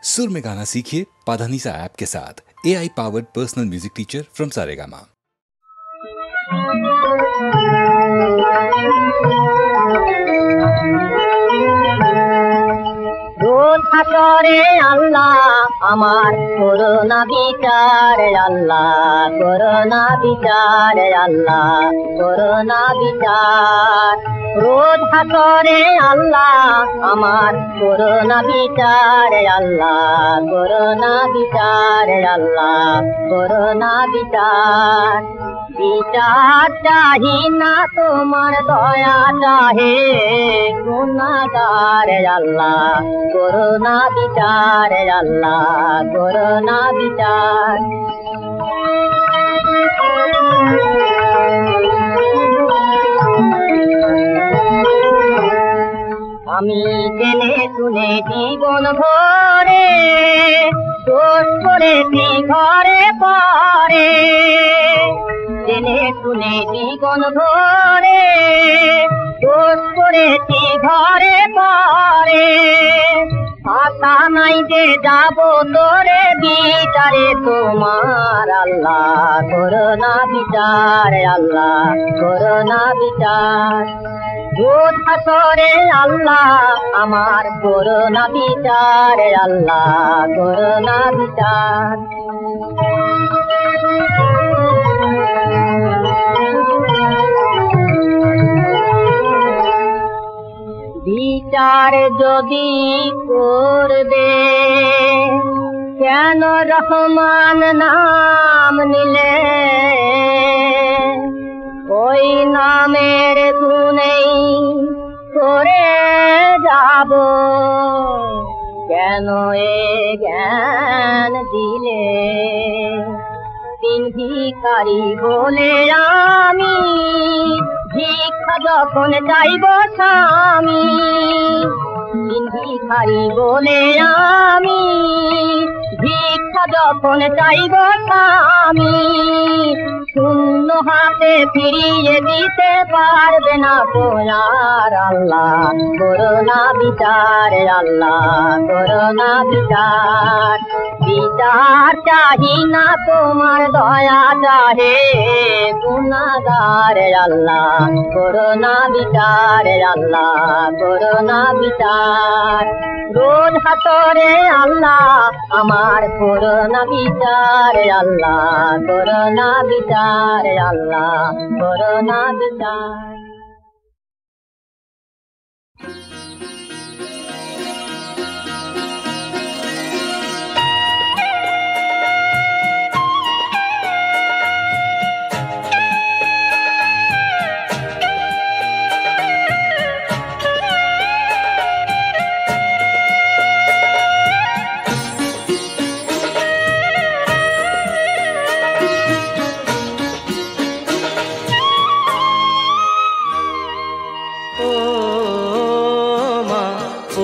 सुर में गाना सीखिए पाधानीसा ऐप के साथ। AI powered personal music teacher from Saregama. রোজ হাসরে আল্লাহ আমার করোনা বিচার আল্লাহ করোনা বিচার আল্লাহ করোনা বিচার রোজ হাসরে আল্লাহ আমার করোনা বিচার আল্লাহ করোনা বিচার আল্লাহ করোনা বিচার বিচার চাহি না তোমার দয়া চাহে গুনাহগার আল্লাহ করোনা বিচার আল্লাহ করোনা বিচার আমি জেনে শুনে জীবন ভরে দোষ করেছি ঘরে পরে জেনে শুনে জীবন ভরে দোষ করেছি ঘরে পরে আশা নাই যে যাব তোরে বিচারে তোমার আল্লাহ করোনা বিচার আল্লাহ করোনা বিচার রোজ হাসরে আল্লাহ আমার করোনা বিচার আল্লাহ করোনা বিচার বিচার যদি করবে কেন রহমান নাম নিলে ওই নামের গুণেই করে যাব কেন এ জ্ঞান দিলে তিন ভিখারি বলে আমি ভিক্ষা যখন চাইব স্বামী তিন ভিখারি বলে আমি ভিক্ষা যখন চাইব স্বামী শূন্য হাতে ফিরিয়ে দিতে পারবে না তোমার আল্লাহ করোনা বিচার আল্লাহ করোনা বিচার বিচার চাহি না তোমার দয়া চাহে গুনাহগার আল্লাহ করোনা বিচার আল্লাহ করোনা বিচার রোজ হাসরে আল্লাহ আমার করোনা বিচার আল্লাহ করোনা বিচার আল্লাহ করোনা বিচার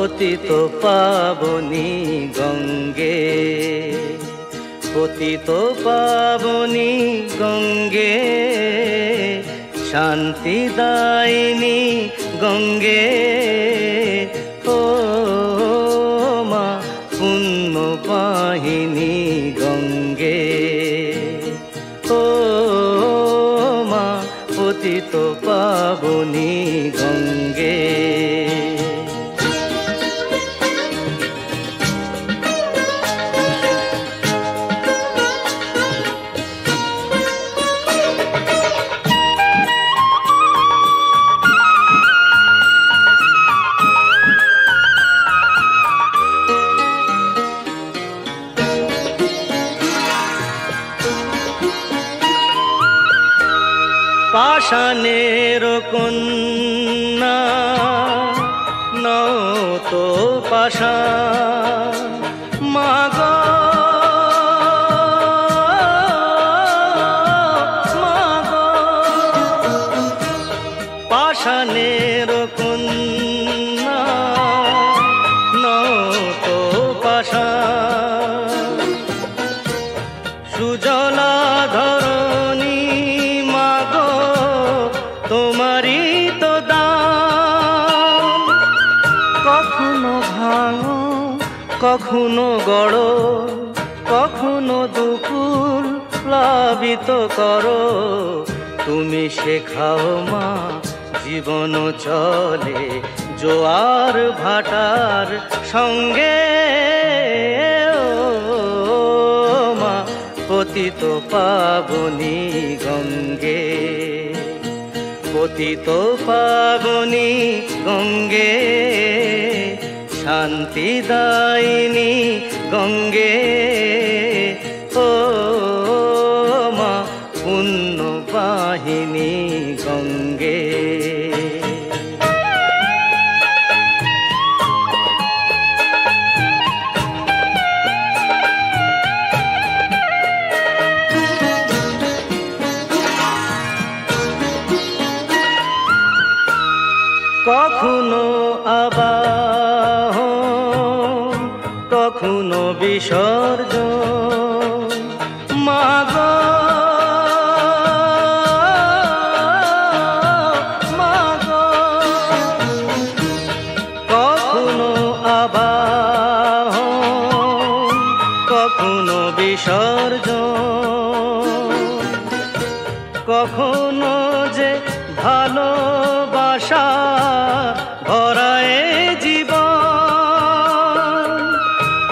পতিত পাবনী গঙ্গে পতিত পাবনী গঙ্গে শান্তি দায়িনী গঙ্গে ও মা পুণ্য বাহিনী গঙ্গে ও মা পতিত পাবনী গঙ্গে পাষাণের কন্যা নও তো পাষাণ মাগ মাগ পাষাণের কন্যা নও তো পাষাণ সুজলা ধরণী তোমারই তো দাম কখনো ভাঙো কখনো গড় কখনো দুকুল প্লাবিত করো, তুমি শেখাও মা জীবন চলে জোয়ার ভাটার সঙ্গে। ও মা পতিত পাবনী গঙ্গে, পতিত পাবনী গঙ্গে, শান্তিদায়িনী গঙ্গে। ও মা পুণ্যবাহিনী গঙ্গে। কখনো আবাহন কখনো বিসর্জন, মা গো মা গো। কখনো আবাহন কখনো বিসর্জন, কখনো যে ভালোবাসা ভরায় জীবন,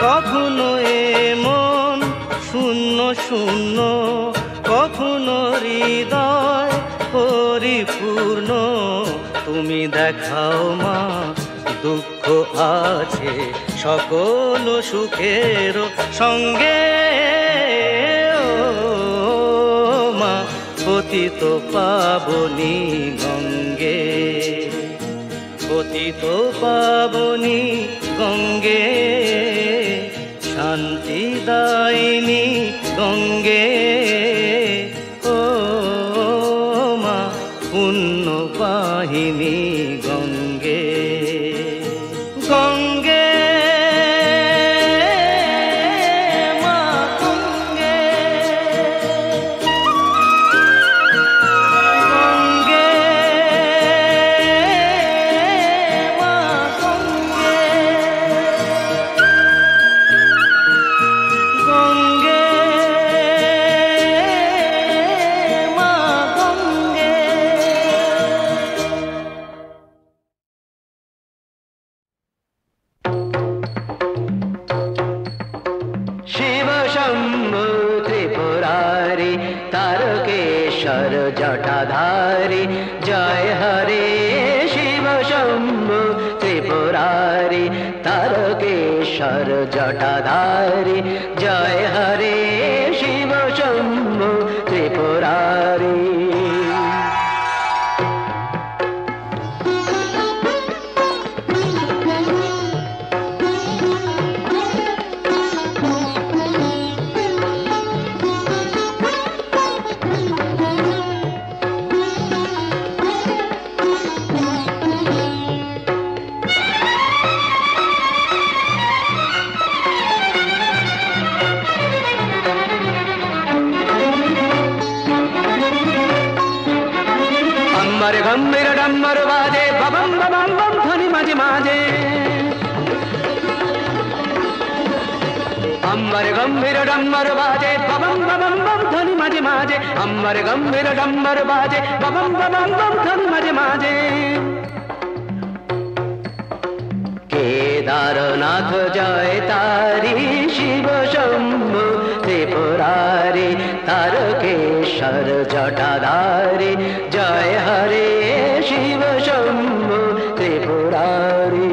কখনো এমন শূন্য শূন্য, কখনো হৃদয় পরিপূর্ণ। তুমি দেখাও মা দুঃখ আছে সকল সুখের সঙ্গে। ও মা পতিত পাবনী গঙ্গে, পতিত পাবনী গঙ্গে, শান্তিদায়িনী গঙ্গে। ও মা পুণ্যবাহিনী গঙ্গে, গঙ্গে মা গঙ্গে, গঙ্গে মা গঙ্গে, গঙ্গে মা গঙ্গে। শিব শম্ভু ত্রিপুরারি তারকেশ্বর জটাধারী, জয় হরে শিব শম্ভু ত্রিপুরারি তারকেশ্বর জটাধারী, জয় হরে শিব শম্ভু ত্রিপুরারি। अम्बर गंभीर डम्बर बाजे बबम बबम बम ध्वनि माजे माजे, अम्बर गंभीर डम्बर बाजे बबम बबम बम ध्वनि माजे माजे, अम्बर गंभीर डम्बर बाजे बबम बबम बम ध्वनि माजे माजे। केदारनाथ जय तारी शिव शंभु त्रिपुरारी तारकेश्वर जटाधारी, जय हरे शिव शंभु त्रिपुरारी।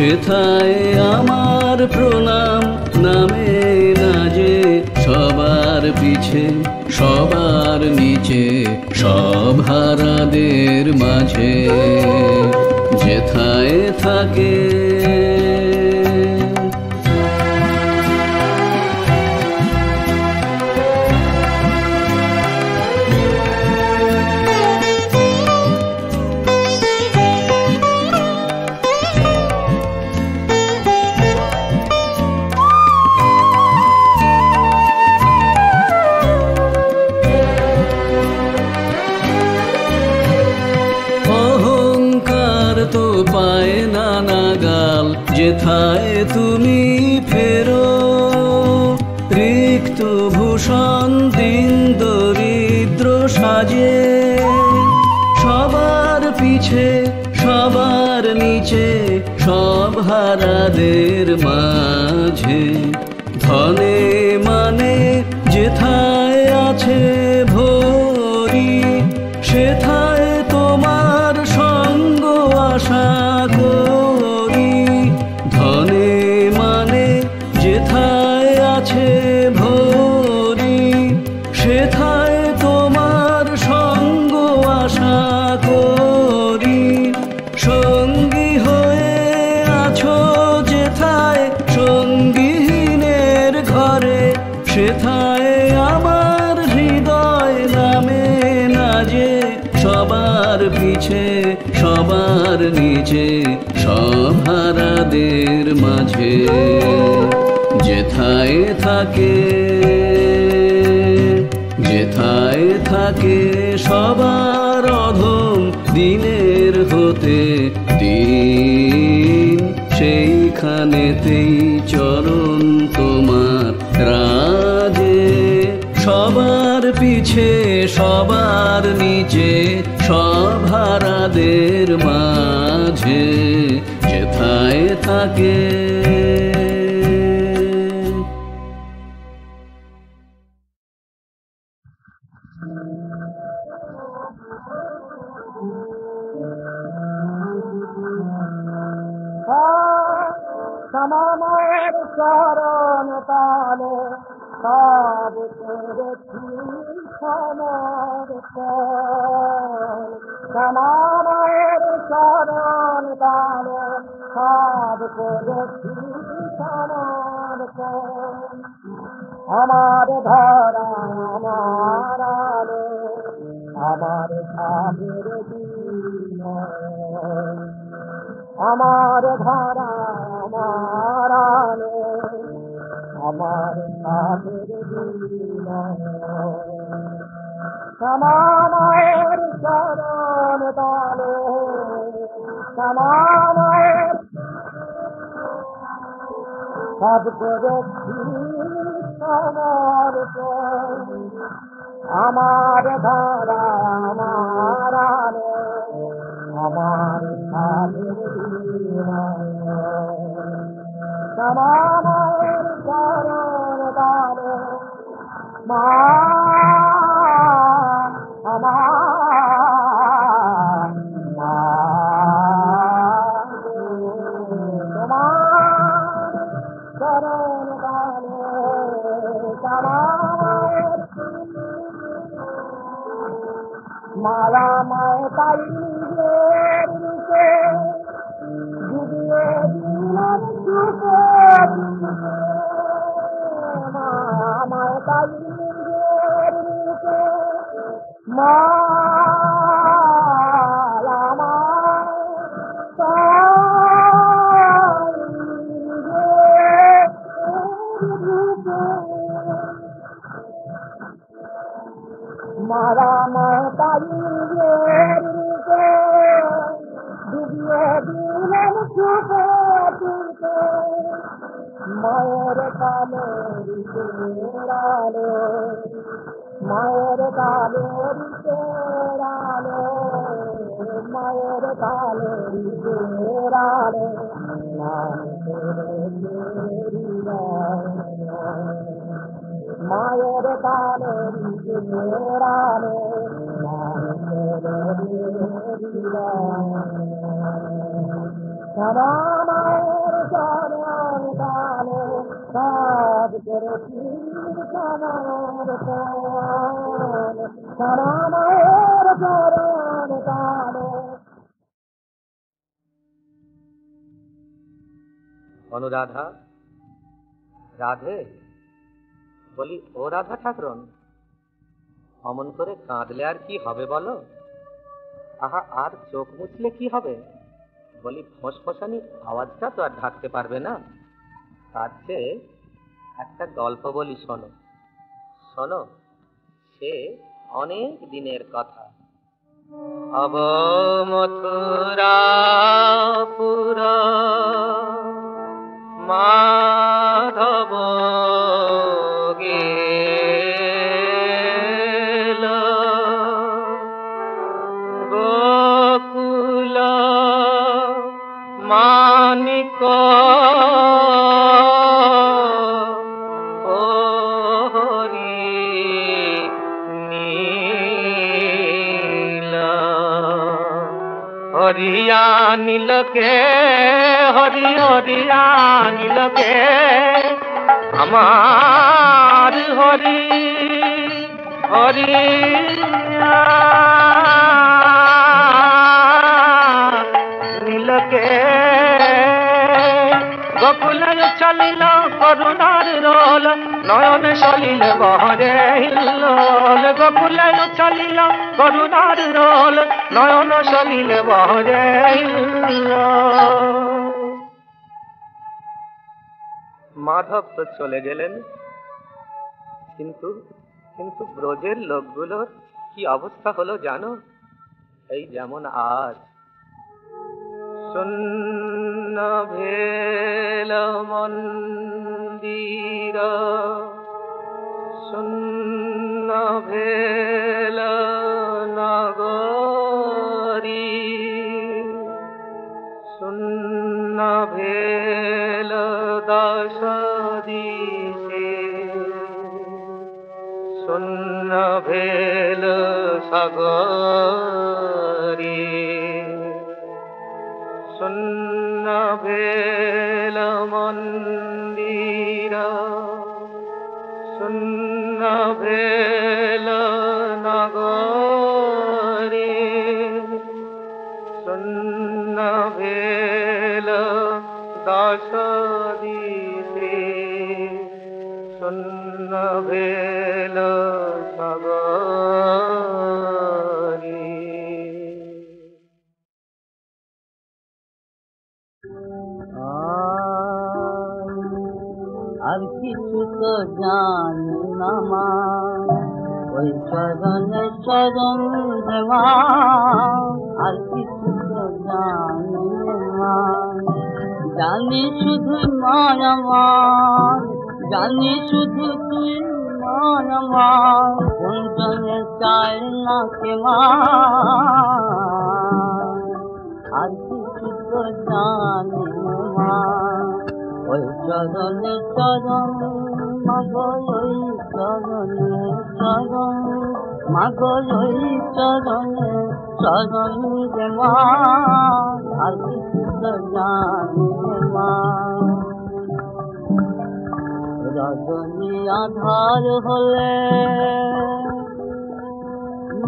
সেথায় আমার প্রণাম নামে না যে সবার পিছে সবার নিচে সব হারাদের মাঝে যেথায় থাকে পায় না নাগাল যেথায় তুমি ফেরো রিক্ত ভূষণ দিন দরিদ্র সাজে সবার পিছে সবার নিচে সব হারাদের মাঝে ধনে মানে যেথায় আছে ভরি সেথায় তোমার সঙ্গ আশা করি ধনে মানে যেথায় আছে ভরি সেথায় তোমার সঙ্গ আশা করি সঙ্গী হয়ে আছো যেথায় সঙ্গীহীনের ঘরে সেথায় আমার হৃদয় নামে না যে সবার পিছে সবার নিচে সব হারাদের মাঝে যেথায় থাকে যেথায় থাকে সবার অধম দিনের হতে দিন সেইখানেতেই চরণ তোমার রাজে সবার পিছে সবার নিচে সব হারাদের মাঝে যেথায় থাকে সমমের চরণ তালে সব করেছি সমর্পণ সমমের চরণ তালে সব করেছি সমর্পণ আমার ধরা আমার আলো আমার সাধের দিন আমার ধারা আমার আলো আমার সাধের দিন সমামায়ের চরণ তালে সমামায়ের সব করেছি সমর্পণ আমার ধারা আমার আলো আমার সাধের দিন সমামায়ের চরণ তালে মা আমার মা তোমার চরণ তালে সমামায়ের মালা মায় তাইয়ের রূপে ডুবিয়ে দিলাম চুপে মায় তাইয়ের রূপে মালা মায় তাইয়ের রূপে মারা মাতাইয়ের রূপে ডুবিয়ে দিলেন চুপে চুপে মায়ের কালের চেরালো মায়ের কালের চেরালো মায়ের কালের চেরালো মায়ের কালের চেরালো সবা মায়ের মায়ের চরণ তালে, সারা মায়ের চরণ তালে। অনুরাধা, রাধে, বলি ও রাধা ঠাকুরন, অমন করে কাঁদলে আর কি হবে বলো? আহা, আর চোখ মুছলে কি হবে? বলি ফোঁসফোঁসানি আওয়াজটা তো আর ঢাকতে পারবে না। তার চেয়ে একটা গল্প বলি, শোনো শোনো, সে অনেক দিনের কথা। অব মথুরাপুর মাধব গেল, গোকুল মানিক হরিয়া নীলকে, হরি হরিয়া নীলকে, আমার হরি হরিয়া নীলকে। গোকুলে চলিল করুণার রোল, নয়ন সলিল বহরে হিল্লোল। গোকুলে চলিল করুণার রোল, নয়ন সলিল বহরে হিল্লোল। মাধব তো চলে গেলেন, কিন্তু কিন্তু ব্রজের লোকগুলোর কি অবস্থা হলো জানো? এই যেমন আজ শূন্য ভেল মন্দির, শূন্য ভেল নগরী, শূন্য ভেল দশ দিশে, শূন্য ভেল সাগরী, শূন্য ভেল মন্দির, শূন্য ভেল নগরী, শূন্য ভেল দশ দিশে, শূন্য ভেল সাগরী। আর কিছু তো জানি না মা, ওই চরণে চরণ দেওয়া। আর কিছু তো জানি না মা, জানি শুধু নয় আমার, জানি শুধু তুই নয় আমার। কোনজনে চাই না কে মা, আর কিছু তো জানি না মা। ওই চরণে চরণ মাগো, ওই চরণে চরণ মাগো, ওই চরণে চরণ রে মা। আর কিছু তো জানি মা। রজনী আধার হলে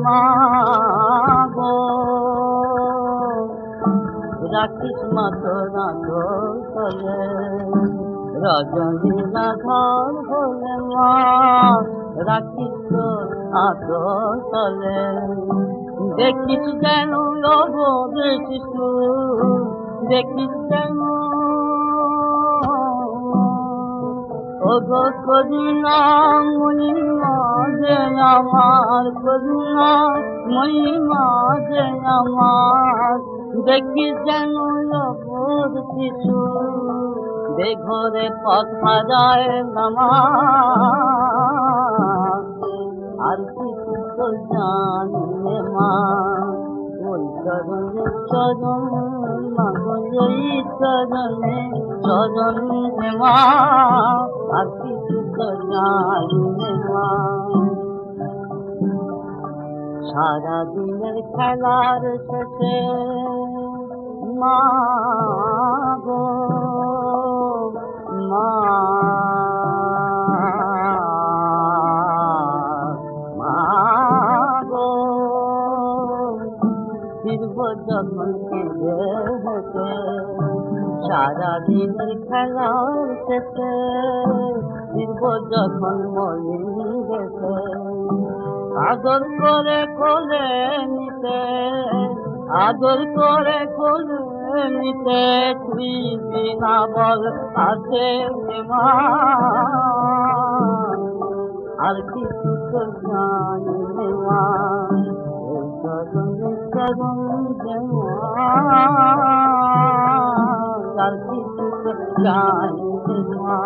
মা গো, রাখিস মা তোরা তলে। রজনী আধার হলে মা, রাখিস তোর আদর তলে। দেখিস যেন অবোধ শিশু, দেখিস যেন ওগো করুণা মহিমা যে আমার, করুণা মহিমা যে আমার। দেখিস যেন অবোধ শিশু, বেঘরে পথ হারায় নামাজ। আর কিছু তো জানি মা, ওই চরণে চরণ মাগো, ওই চরণে চরণ মা। আর কিছু তো জানি মা। সারাদিনের খেলার শেষে মা গো, মা সারাদিনের খেলার শেষে ফিরব যখন মলিন গেছে আদর করে কোলে নিতে আদর করে কোলে নিতে তুই বিনা বল আছে মা আর কিছু তো জানি মা চরণ আর কিছু তো জানি মা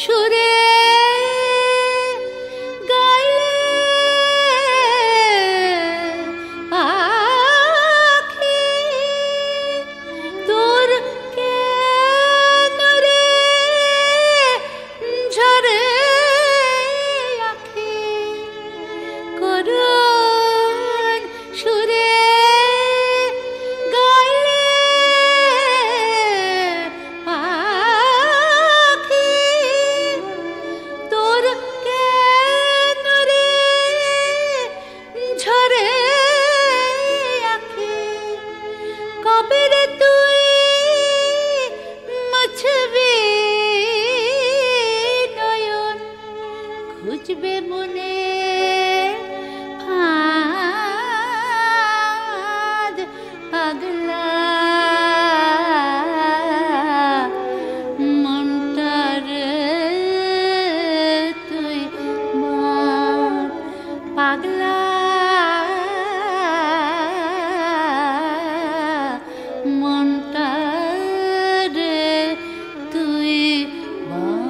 সুরে গাইলে খুঁজবে মনে ফাঁদ পাগলা মনটার তুই বাঁধ পাগলা মনটার তুই বাঁধ।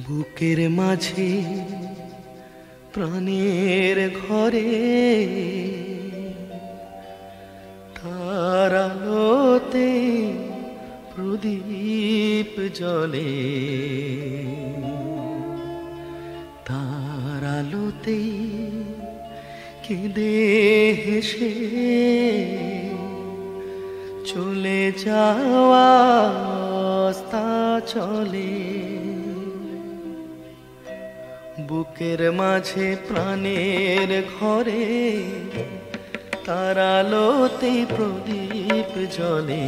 বুকের মাঝে প্রাণের ঘরে তার আলোতে প্রদীপ জ্বলে, তার আলোতে কেঁদে হেসে চলে যাওয়া রাস্তা চলে। বুকের মাঝে প্রাণের ঘরে তার আলোতেই প্রদীপ জ্বলে,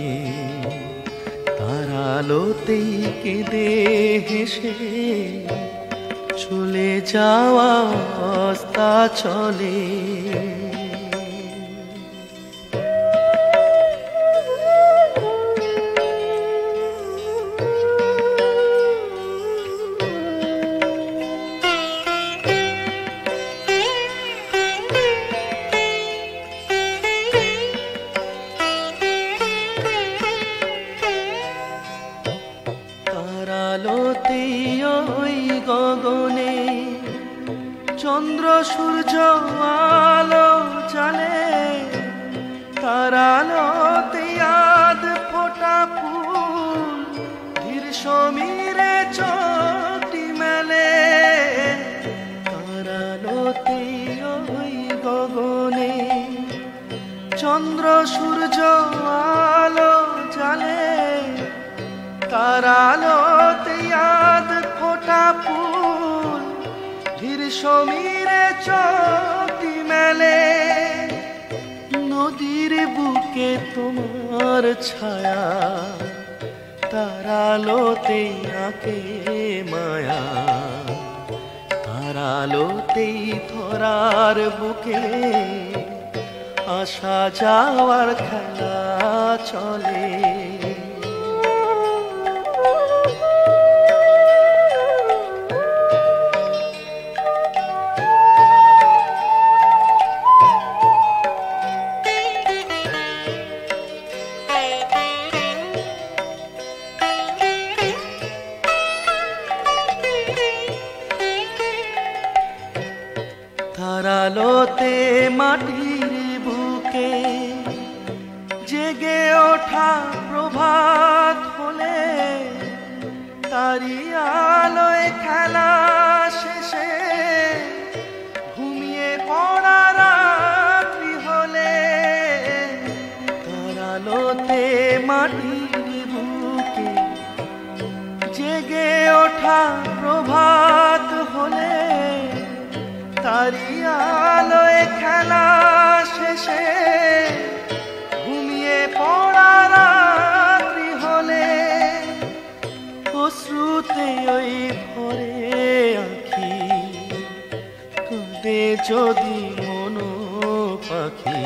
তার আলোতেই কেঁদে হেসে চলে যাওয়া রাস্তা চলে। গগনে চন্দ্র সূর্য আলো জ্বালে, তার আলোতে আধ ফোঁটা ফুল ধীর সমীরে চোখটি মেলে। তার আলোতে ওই গগনে চন্দ্র সূর্য আলো জ্বালে, তার আলোতে আধ ফোঁটা ফুল ধীর সমীরে চোখটি মেলে। নদীর বুকে তোমার ছায়া, তার আলোতে আঁকে মায়া, তার আলোতেই ধরার বুকে আসা যাওয়ার খেলা চলে। তার আলোতে মাটির বুকে জেগে ওঠা প্রভাত হলে, তারি আলোয় খেলা শেষে ঘুমিয়ে পড়া রাত্রি হলে। তার আলোতে মাটির বুকে জেগে ওঠা প্রভাত হলে, তারি আলোয় খেলা শেষে ঘুমিয়ে পড়া রাত্রি হলে। অশ্রুতে ওই ভরে আঁখি কাঁদে যদি মন পাখি,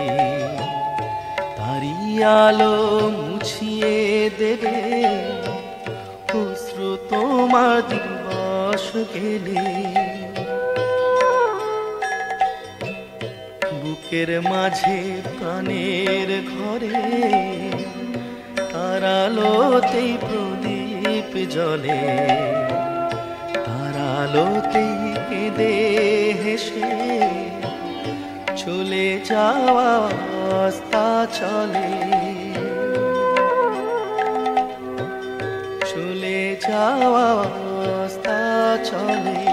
তারি আলো মুছিয়ে দেবে অশ্রু তোমার দিবস গেলে। বুকের মাঝে প্রাণের ঘরে তার আলোতেই প্রদীপ জ্বলে, তার আলোতেই কেঁদে হেসে চলে যাওয়া রাস্তা চলে, চলে যাওয়া রাস্তা চলে।